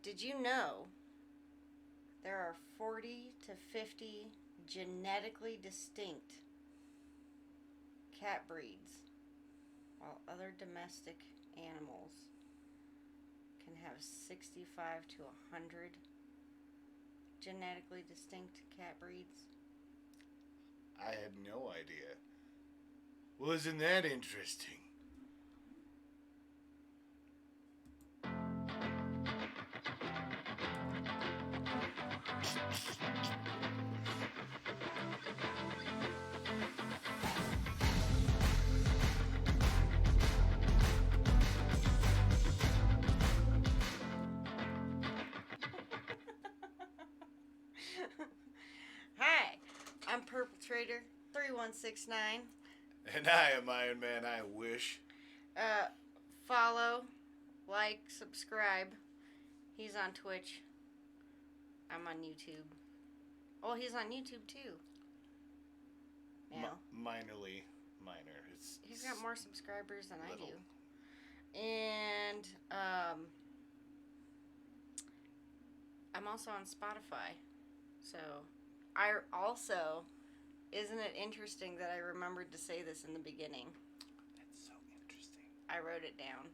Did you know there are 40 to 50 genetically distinct cat breeds, while other domestic animals can have 65 to 100 genetically distinct cat breeds? I had no idea. Well, isn't that interesting? Hi, I'm Perpetrator 3169. And I am Iron Man, I wish. Follow, like, subscribe. He's on Twitch. I'm on YouTube. Oh, he's on YouTube too. Yeah. Minorly minor. He's got more subscribers than little. I do. And I'm also on Spotify. So I also, isn't it interesting that I remembered to say this in the beginning? That's so interesting. I wrote it down.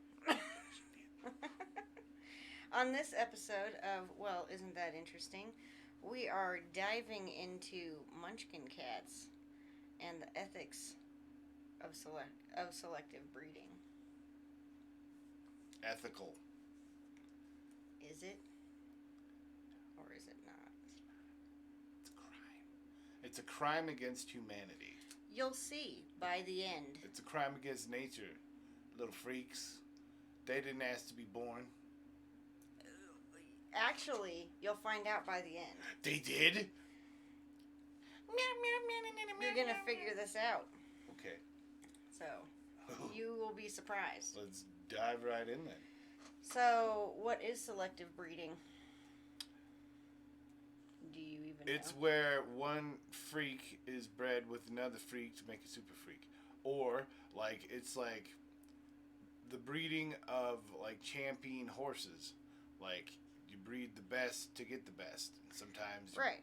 On this episode of Well, Isn't That Interesting, we are diving into Munchkin cats and the ethics of selective breeding. Ethical. Is it? Or is it not? It's a crime. It's a crime against humanity. You'll see by the end. It's a crime against nature. Little freaks. They didn't ask to be born. Actually, you'll find out by the end. They did? You're going to figure this out. Okay. So, you will be surprised. Let's dive right in then. So, what is selective breeding? Do you even know? It's where one freak is bred with another freak to make a super freak. Or, it's like the breeding of, champion horses. You breed the best to get the best. And sometimes, right.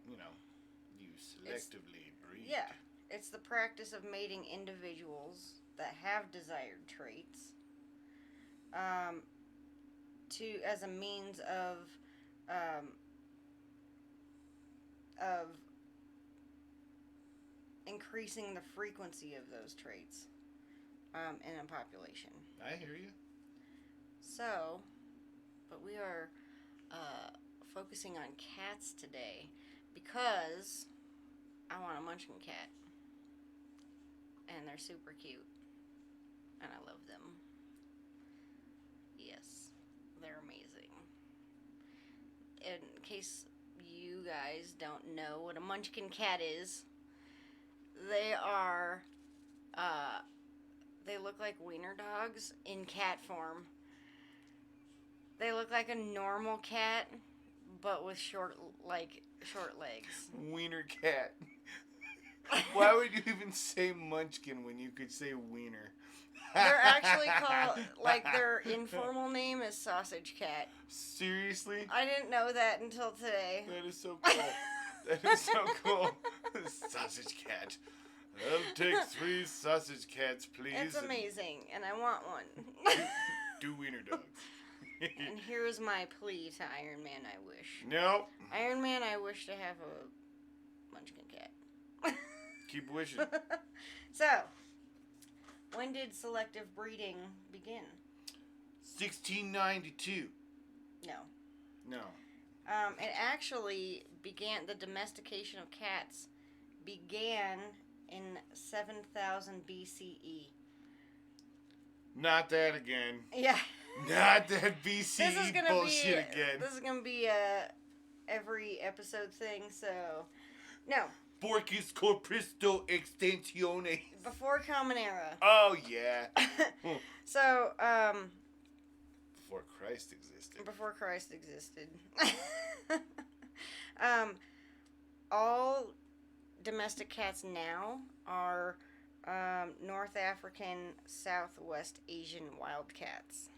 You selectively breed. Yeah. It's the practice of mating individuals that have desired traits as a means of increasing the frequency of those traits in a population. I hear you. So, but we are focusing on cats today because I want a Munchkin cat. And they're super cute. And I love them. Yes, they're amazing. In case you guys don't know what a Munchkin cat is, they are, they look like wiener dogs in cat form. They look like a normal cat, but with short legs. Wiener cat. Why would you even say Munchkin when you could say wiener? They're actually called, their informal name is Sausage Cat. Seriously? I didn't know that until today. That is so cool. That is so cool. Sausage Cat. I'll take 3 sausage cats, please. It's amazing, and I want one. Do wiener dogs. And here's my plea to Iron Man, I wish. Nope. Iron Man, I wish to have a Munchkin cat. Keep wishing. So, when did selective breeding begin? 1692. No. No. It actually began, the domestication of cats began in 7000 BCE. Not that again. Yeah. Not that BCE bullshit again. This is going to be a every episode thing, so... No. Porcis corpristo extensione. Before Common Era. Oh, yeah. So, Before Christ existed. Before Christ existed. All domestic cats now are North African, Southwest Asian wild cats.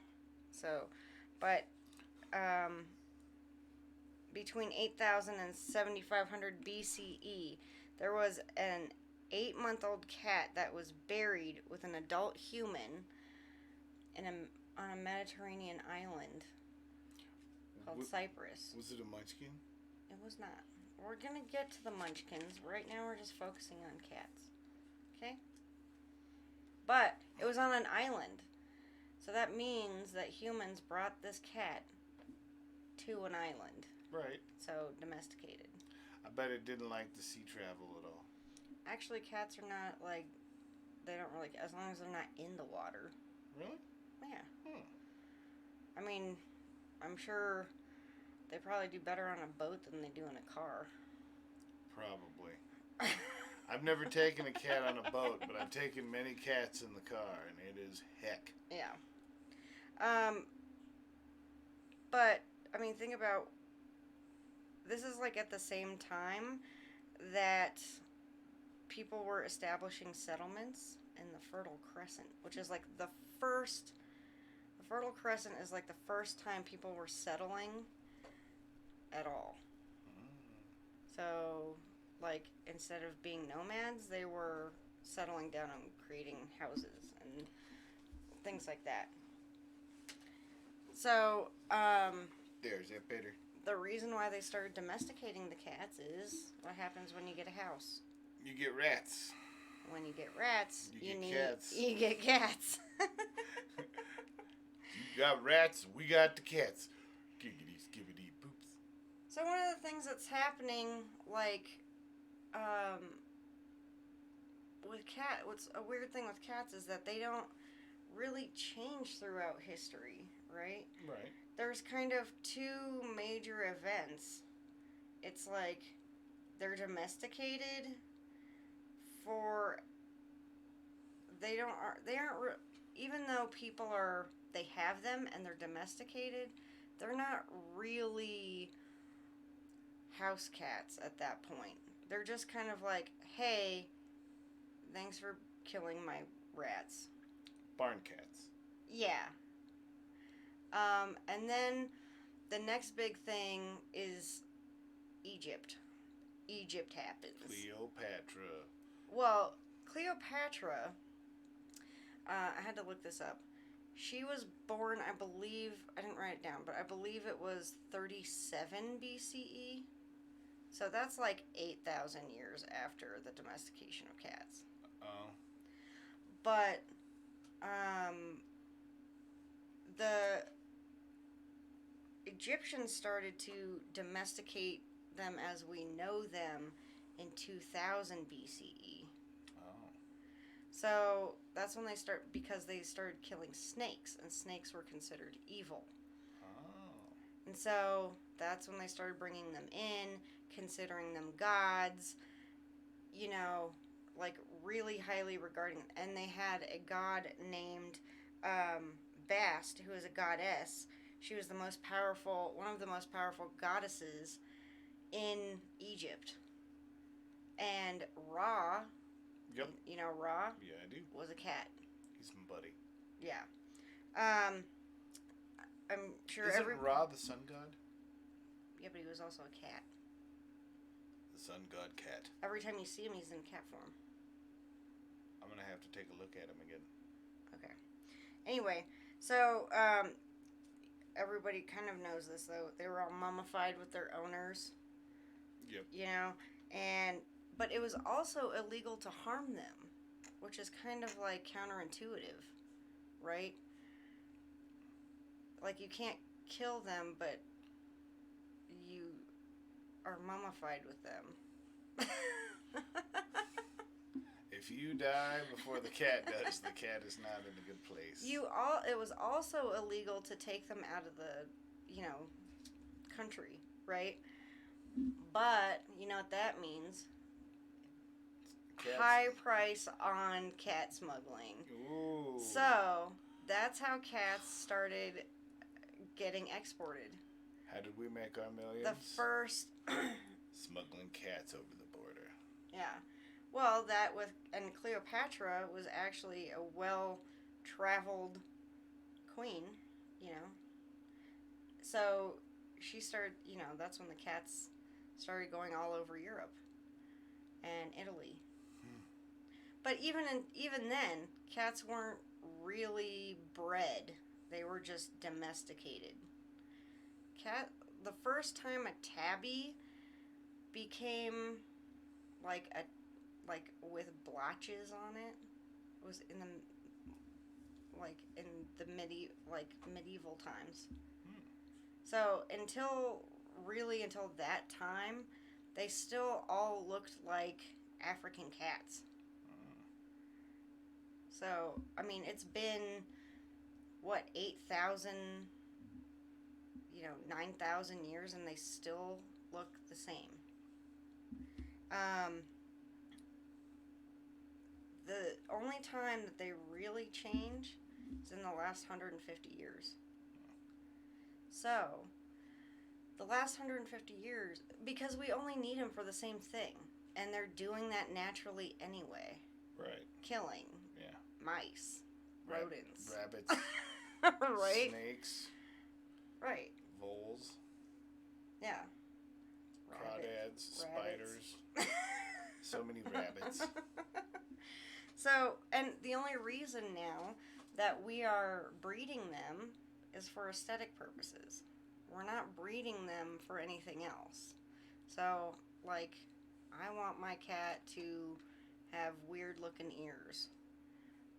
So, but between 8,000 and 7,500 BCE, there was an 8-month-old cat that was buried with an adult human on a Mediterranean island called Cyprus. Was it a Munchkin? It was not. We're going to get to the Munchkins. Right now we're just focusing on cats. Okay? But it was on an island. So that means that humans brought this cat to an island. Right. So domesticated. I bet it didn't like the sea travel at all. Actually, cats are not like, they don't really, as long as they're not in the water. Really? Yeah. I mean, I'm sure they probably do better on a boat than they do in a car. Probably. I've never taken a cat on a boat, but I've taken many cats in the car, and it is heck. Yeah. But, I mean, think about, this is like at the same time that people were establishing settlements in the Fertile Crescent, which is like the Fertile Crescent is like the first time people were settling at all. So, like, instead of being nomads, they were settling down and creating houses and things like that. So, There's that better. the reason why they started domesticating the cats is what happens when you get a house. You get rats. When you get rats, You get cats. You get cats. You got rats, we got the cats. Giggity, skibbity, poops. So one of the things that's happening, like, with what's a weird thing with cats is that they don't really change throughout history, right? Right. There's kind of two major events. It's like they're domesticated for they aren't even though people they have them and they're domesticated, they're not really house cats at that point. They're just kind of like, hey, thanks for killing my rats. Barn cats. Yeah. And then the next big thing is Egypt. Egypt happens. Cleopatra. Well, Cleopatra, I had to look this up. She was born, I believe, I didn't write it down, but I believe it was 37 BCE. So that's like 8,000 years after the domestication of cats. Oh. But, the Egyptians started to domesticate them as we know them in 2000 BCE. Oh. So that's when because they started killing snakes, and snakes were considered evil. Oh. And so that's when they started bringing them in, considering them gods, like really highly regarding them. And they had a god named Bast, who is a goddess. She was one of the most powerful goddesses in Egypt. And Ra, Yep. you know Ra? Yeah, I do. Was a cat. He's my buddy. Yeah. I'm sure Isn't Ra the sun god? Yeah, but he was also a cat. The sun god cat. Every time you see him, he's in cat form. I'm gonna have to take a look at him again. Okay. Anyway, so, everybody kind of knows this, though. They were all mummified with their owners. Yep. But it was also illegal to harm them, which is kind of like counterintuitive, right? Like, you can't kill them, but you are mummified with them. If you die before the cat does, the cat is not in a good place. It was also illegal to take them out of the, country, right? But, you know what that means? Cats. High price on cat smuggling. Ooh. So, that's how cats started getting exported. How did we make our millions? The first... Smuggling cats over the border. Yeah. Well, and Cleopatra was actually a well-traveled queen, So, she started, that's when the cats started going all over Europe and Italy. But even then, cats weren't really bred. They were just domesticated. The first time a tabby became like with blotches on it was in the medieval times. So until that time, they still all looked like African cats. So, I mean, it's been, 8,000, 9,000 years, and they still look the same. The only time that they really change is in the last 150 years. So, the last 150 years, because we only need them for the same thing, and they're doing that naturally anyway. Right. Killing. Yeah. Mice. Rodents. Rabbits. Right? Snakes. Right. Voles. Yeah. Crawdads. Spiders. So many rabbits. So, and the only reason now that we are breeding them is for aesthetic purposes. We're not breeding them for anything else. So, like, I want my cat to have weird looking ears.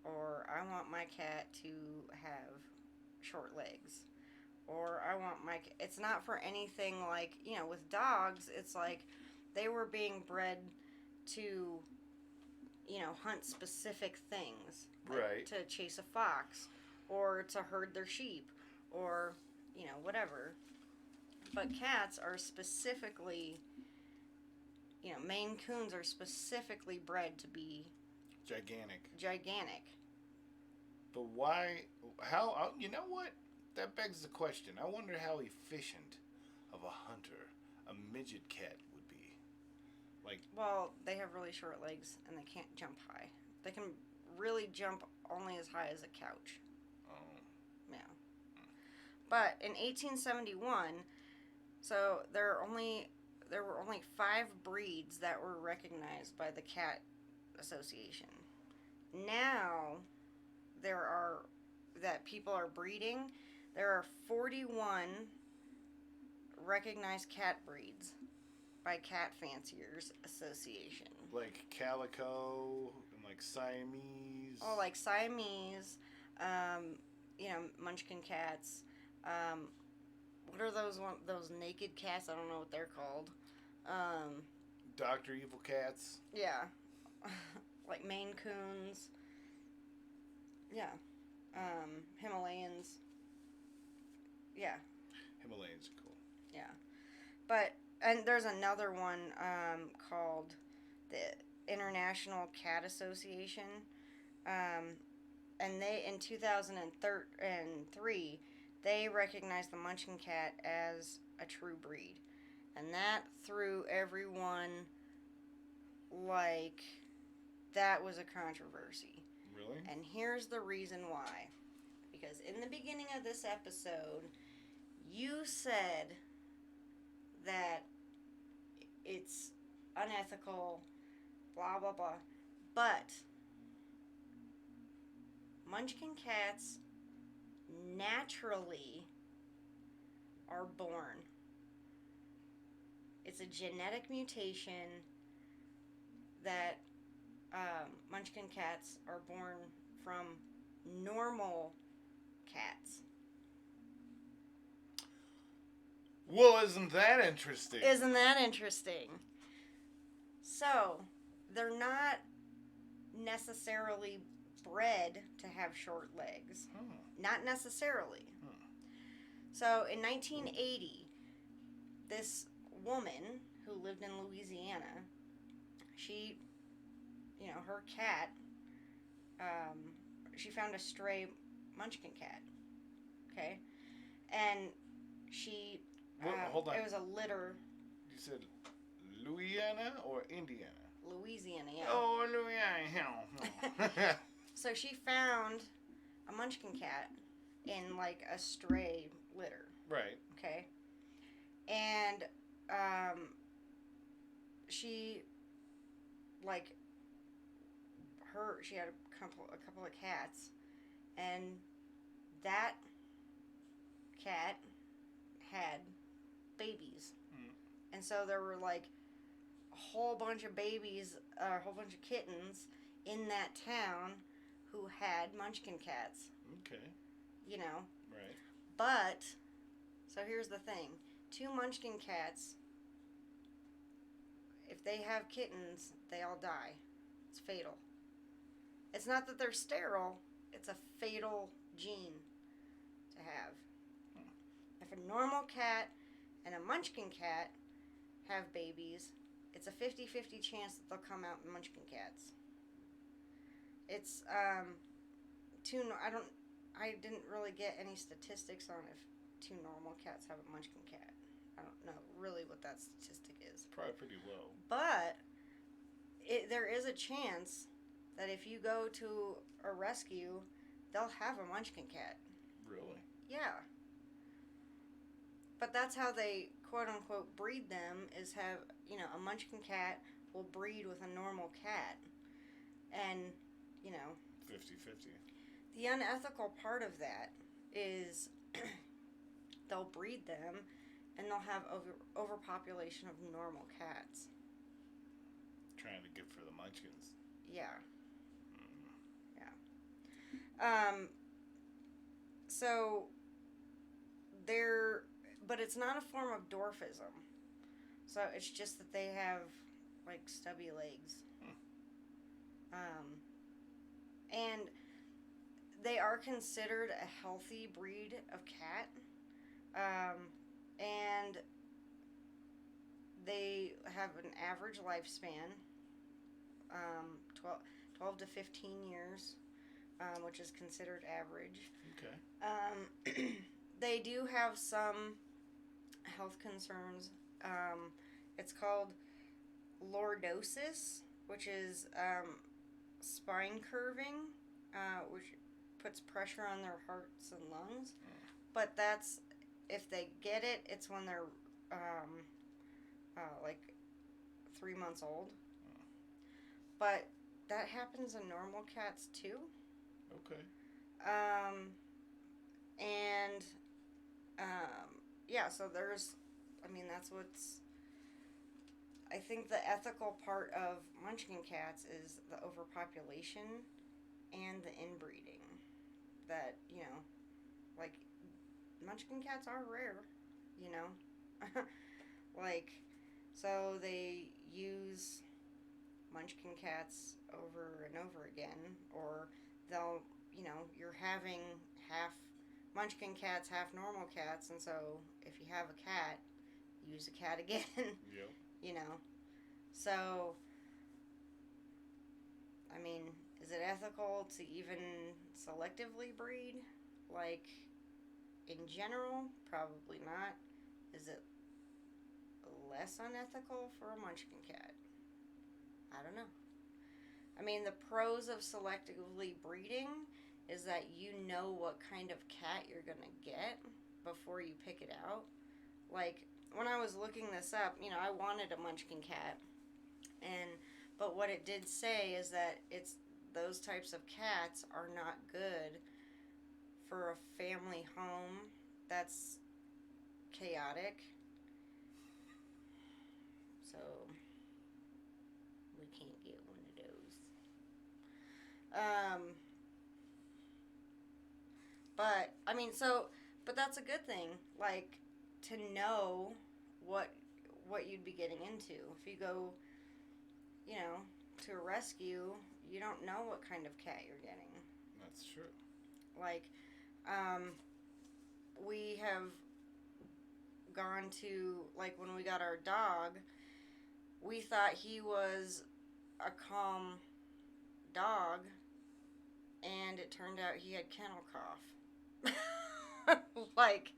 Or I want my cat to have short legs. Or I want it's not for anything like, with dogs, it's like they were being bred to, hunt specific things. Like right. To chase a fox. Or to herd their sheep. Or, whatever. But cats are specifically, Maine Coons are specifically bred to be gigantic. But why? How? You know what? That begs the question. I wonder how efficient of a hunter a midget cat would be. Like. Well, they have really short legs and they can't jump high. They can really jump only as high as a couch. Oh. Yeah. But in 1871, so there were only 5 breeds that were recognized by the Cat Association. Now, that people are breeding, there are 41 recognized cat breeds by Cat Fanciers Association. Like calico and like Siamese. Oh, like Siamese, Munchkin cats. What are those naked cats? I don't know what they're called. Dr. Evil cats. Yeah. Like Maine Coons. Yeah. Himalayans. Yeah. Himalayans are cool. Yeah. And there's another one called the International Cat Association. And they, in 2003, they recognized the Munchkin cat as a true breed. And that threw everyone, that was a controversy. Really? And here's the reason why. Because in the beginning of this episode, you said that it's unethical, blah, blah, blah. But Munchkin cats naturally are born. It's a genetic mutation that Munchkin cats are born from normal cats. Well, isn't that interesting? Isn't that interesting? So, they're not necessarily bred to have short legs. Not necessarily. So, in 1980, this woman who lived in Louisiana, she, her cat, she found a stray Munchkin cat. Okay? And she, hold on. it was a litter. You said Louisiana or Indiana? Louisiana, yeah. Oh, Louisiana. So she found a Munchkin cat in a stray litter. Right. Okay. like, she had a couple of cats, and that cat had babies. Mm. And so there were, like, a whole bunch of babies, a whole bunch of kittens in that town who had Munchkin cats. Okay. You know? Right. But, so here's the thing. 2 Munchkin cats, if they have kittens, they all die. It's fatal. It's not that they're sterile, it's a fatal gene to have. If a normal cat and a Munchkin cat have babies, it's a 50-50 chance that they'll come out Munchkin cats. It's I didn't really get any statistics on if 2 normal cats have a Munchkin cat. I don't know really what that statistic is. Probably pretty low. But there is a chance that if you go to a rescue, they'll have a Munchkin cat. Really? Yeah. But that's how they, quote unquote, breed them, is have, a Munchkin cat will breed with a normal cat. And, 50-50. The unethical part of that is they'll breed them and they'll have overpopulation of normal cats. Trying to get for the Munchkins. Yeah. Yeah. So but it's not a form of dwarfism. So it's just that they have, like, stubby legs. And they are considered a healthy breed of cat. And they have an average lifespan, 12 to 15 years, which is considered average. Okay. They do have some health concerns. It's called lordosis, which is spine curving, which puts pressure on their hearts and lungs. But that's, if they get it, it's when they're like 3 months old. But that happens in normal cats too. Okay. And yeah, so that's what's, I think the ethical part of Munchkin cats is the overpopulation and the inbreeding. That, like, Munchkin cats are rare, like, so they use Munchkin cats over and over again, or they'll, you're having half Munchkin cats, half normal cats, and so if you have a cat, use a cat again. Yep. So, I mean, is it ethical to even selectively breed? Like, in general, probably not. Is it less unethical for a Munchkin cat? I don't know. I mean, the pros of selectively breeding is that you know what kind of cat you're going to get before you pick it out. Like, when I was looking this up, I wanted a Munchkin cat. But what it did say is that those types of cats are not good for a family home that's chaotic. So we can't get one of those. But that's a good thing. Like, to know what you'd be getting into. If you go, to a rescue, you don't know what kind of cat you're getting. That's true. Like, we have gone to, like, when we got our dog, we thought he was a calm dog, and it turned out he had kennel cough. Like,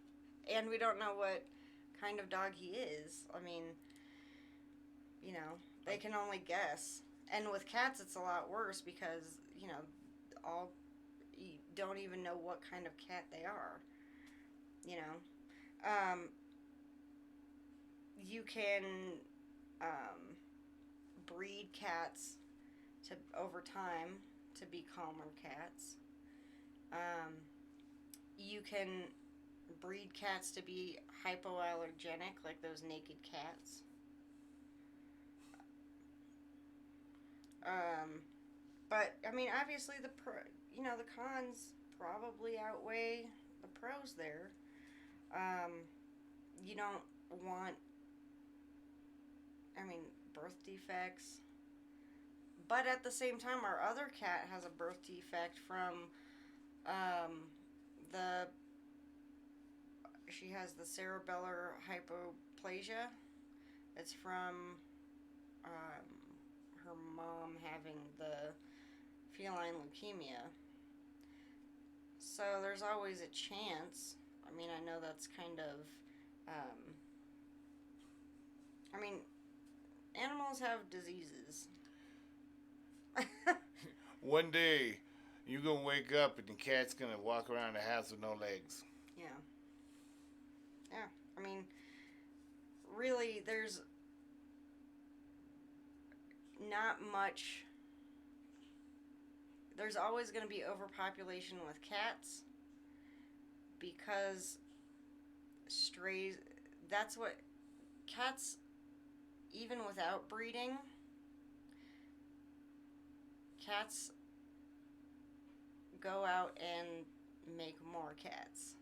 and we don't know what kind of dog he is. I mean, they can only guess. And with cats, it's a lot worse because, you don't even know what kind of cat they are. You can breed cats to over time to be calmer cats. You can breed cats to be hypoallergenic, like those naked cats. But I mean, obviously the cons probably outweigh the pros there. You don't want, I mean, birth defects. But at the same time, our other cat has a birth defect from the. She has the cerebellar hypoplasia. It's from her mom having the feline leukemia. So there's always a chance. I mean, I know that's kind of. I mean, animals have diseases. One day, you're going to wake up and the cat's going to walk around the house with no legs. Yeah. Yeah. I mean, really, there's not much. There's always going to be overpopulation with cats because strays. That's what cats, even without breeding, cats go out and make more cats.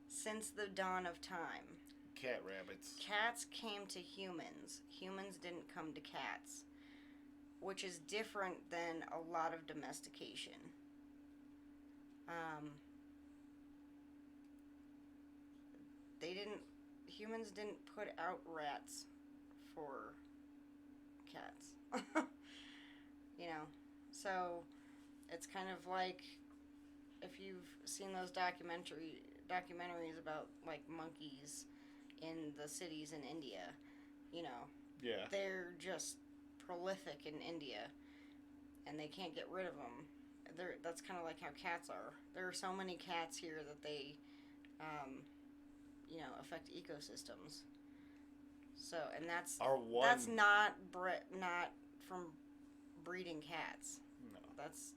Since the dawn of time. Cat rabbits. Cats came to humans. Humans didn't come to cats. Which is different than a lot of domestication. Humans didn't put out rats for cats. So it's kind of like if you've seen those documentaries about like monkeys in the cities in India, Yeah. they're just prolific in India, and they can't get rid of them. That's kind of like how cats are. There are so many cats here that they, affect ecosystems. So, and that's not from breeding cats. No. That's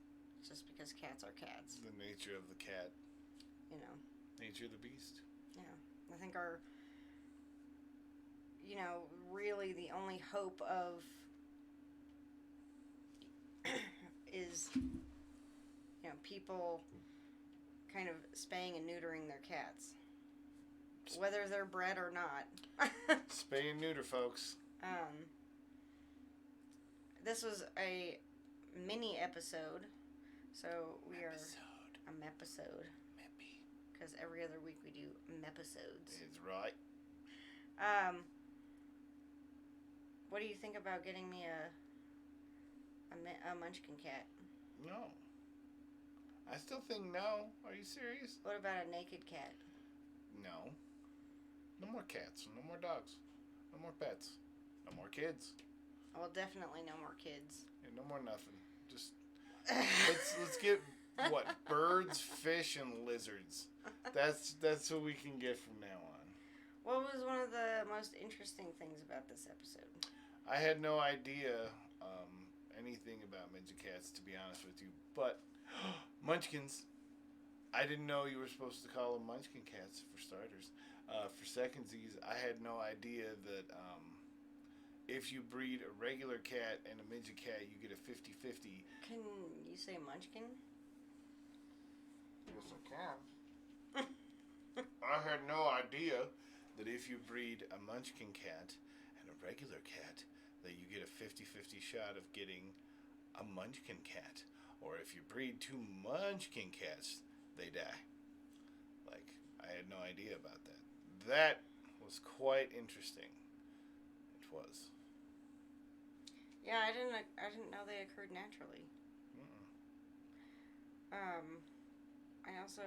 just because cats are cats. The nature of the cat. Nature of the beast. Yeah. I think our, really the only hope of is, people kind of spaying and neutering their cats. Whether they're bred or not. Spay and neuter, folks. This was a mini episode, so we are a mepisode. Because every other week we do mepisodes. It's right. What do you think about getting me a Munchkin cat? No. I still think no. Are you serious? What about a naked cat? No. No more cats. No more dogs. No more pets. No more kids. Well, definitely no more kids. And no more nothing. Just let's get birds, fish, and lizards. That's what we can get from now on. What was one of the most interesting things about this episode? I had no idea anything about midget cats, to be honest with you. But Munchkins, I didn't know you were supposed to call them Munchkin cats for starters. For secondsies, I had no idea that if you breed a regular cat and a midget cat, you get a 50-50. Can you say Munchkin? Yes, I can. I had no idea that if you breed a Munchkin cat and a regular cat, that you get a 50-50 shot of getting a Munchkin cat. Or if you breed two Munchkin cats, they die. Like, I had no idea about that. That was quite interesting. It was. Yeah, I didn't know they occurred naturally. I also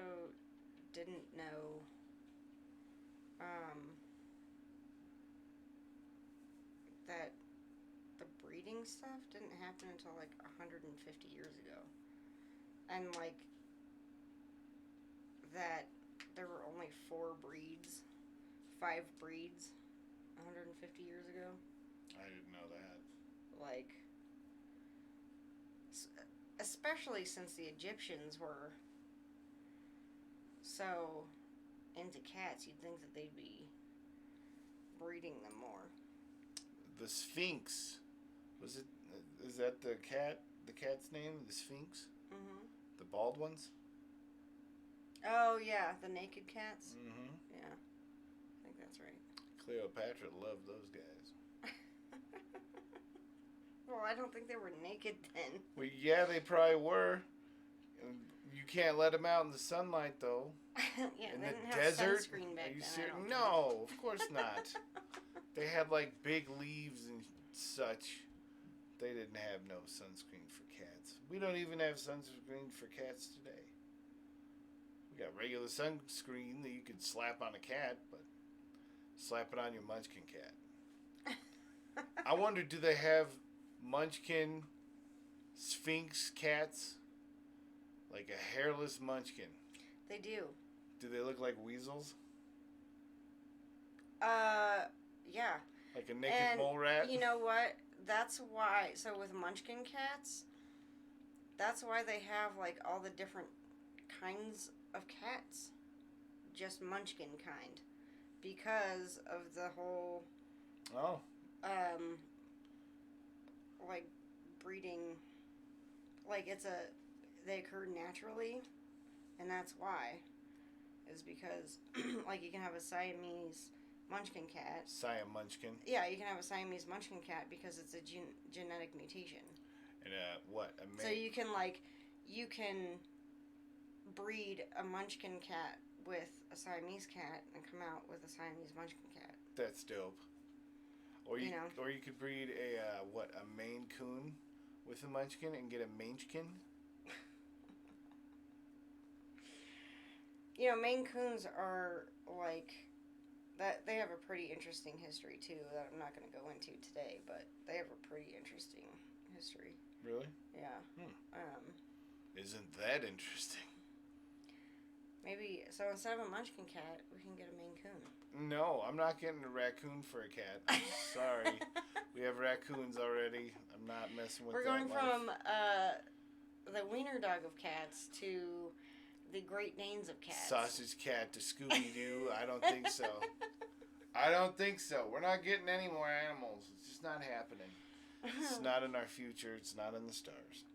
didn't know that the breeding stuff didn't happen until like 150 years ago. And like that there were only 5 breeds 150 years ago. I didn't know that. Like, especially since the Egyptians were so into cats, you'd think that they'd be breeding them more. The Sphinx. Was it? Is that the cat? The cat's name? The Sphinx? Mm-hmm. The bald ones? Oh, yeah, the naked cats? Mm-hmm. Yeah, I think that's right. Cleopatra loved those guys. Well, I don't think they were naked then. Well, yeah, they probably were. You can't let them out in the sunlight, though. Yeah, in they the didn't have desert? sunscreen back Are you then. serious? I don't No, of course not. They had like big leaves and such. They didn't have no sunscreen for cats. We don't even have sunscreen for cats today. We got regular sunscreen that you could slap on a cat, but slap it on your Munchkin cat. I wonder, do they have Munchkin Sphinx cats? Like a hairless Munchkin. They do. Do they look like weasels? Yeah. Like a naked mole rat? You know what? That's why. So with Munchkin cats, that's why they have like all the different kinds of cats. Just Munchkin kind, because of the whole. Oh. Like breeding. Like they occur naturally, and that's why. Is because like you can have a Siamese Munchkin cat. Siam Munchkin. Yeah, you can have a Siamese Munchkin cat because it's a genetic mutation. And what? So you can breed a Munchkin cat with a Siamese cat and come out with a Siamese Munchkin cat. That's dope. Or you could breed a Maine Coon with a Munchkin and get a Munchkin. You know, Maine Coons are like that. They have a pretty interesting history too that I'm not going to go into today, but they have a pretty interesting history. Really? Yeah. Isn't that interesting? Maybe so. Instead of a Munchkin cat, we can get a Maine Coon. No, I'm not getting a raccoon for a cat. I'm sorry. We have raccoons already. I'm not messing with. We're going from the wiener dog of cats to the Great Danes of cats. Sausage cat to Scooby Doo. I don't think so. I don't think so. We're not getting any more animals. It's just not happening. It's not in our future. It's not in the stars.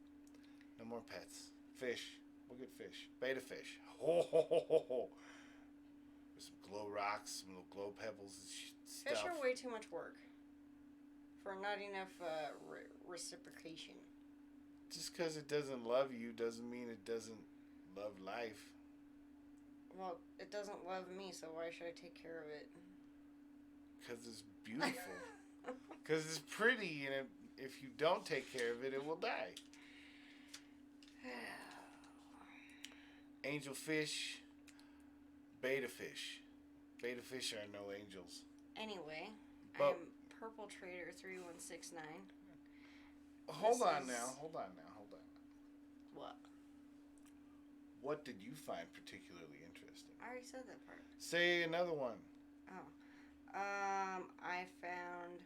No more pets. Fish. We'll get fish. Beta fish. Ho ho ho ho ho. With some glow rocks, some little glow pebbles and stuff. Fish are way too much work for not enough reciprocation. Just because it doesn't love you doesn't mean it doesn't love life. Well, it doesn't love me, so why should I take care of it? Because it's beautiful. Because it's pretty, and if you don't take care of it, it will die. Angel fish, beta fish. Beta fish are no angels. Anyway, But, I'm Purple Trader 3169. Hold on now. What? What did you find particularly interesting? I already said that part. Say another one. Oh. I found,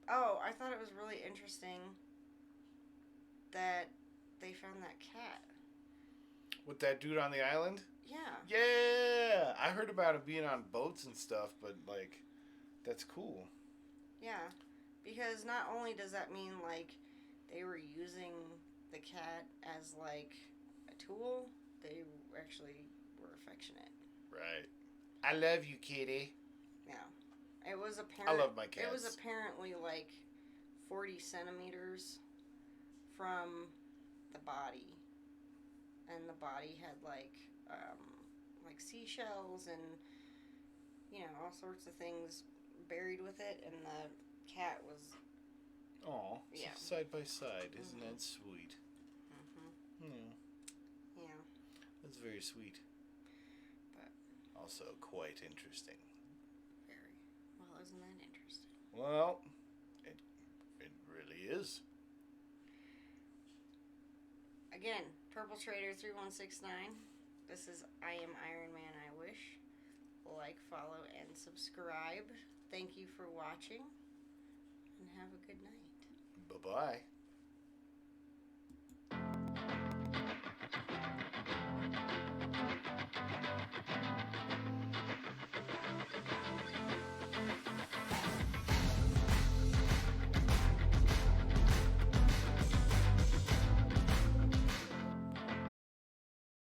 I thought it was really interesting that they found that cat. With that dude on the island? Yeah. Yeah! I heard about it being on boats and stuff, but, like, that's cool. Yeah. Because not only does that mean, like, they were using the cat as, like, a tool, they actually were affectionate. Right. I love you, kitty. Yeah. It was I love my cats. It was apparently, like, 40 centimeters from the body. And the body had, like seashells and, you know, all sorts of things buried with it. And the cat was... Aw, yeah. Side by side. Isn't that sweet? Mm-hmm. Yeah. That's very sweet. But also quite interesting. Very. Well, isn't that interesting? Well, it really is. Again, Purple Trader 3169. This is I Am Iron Man I Wish. Like, follow, and subscribe. Thank you for watching. and have a good night. Bye-bye.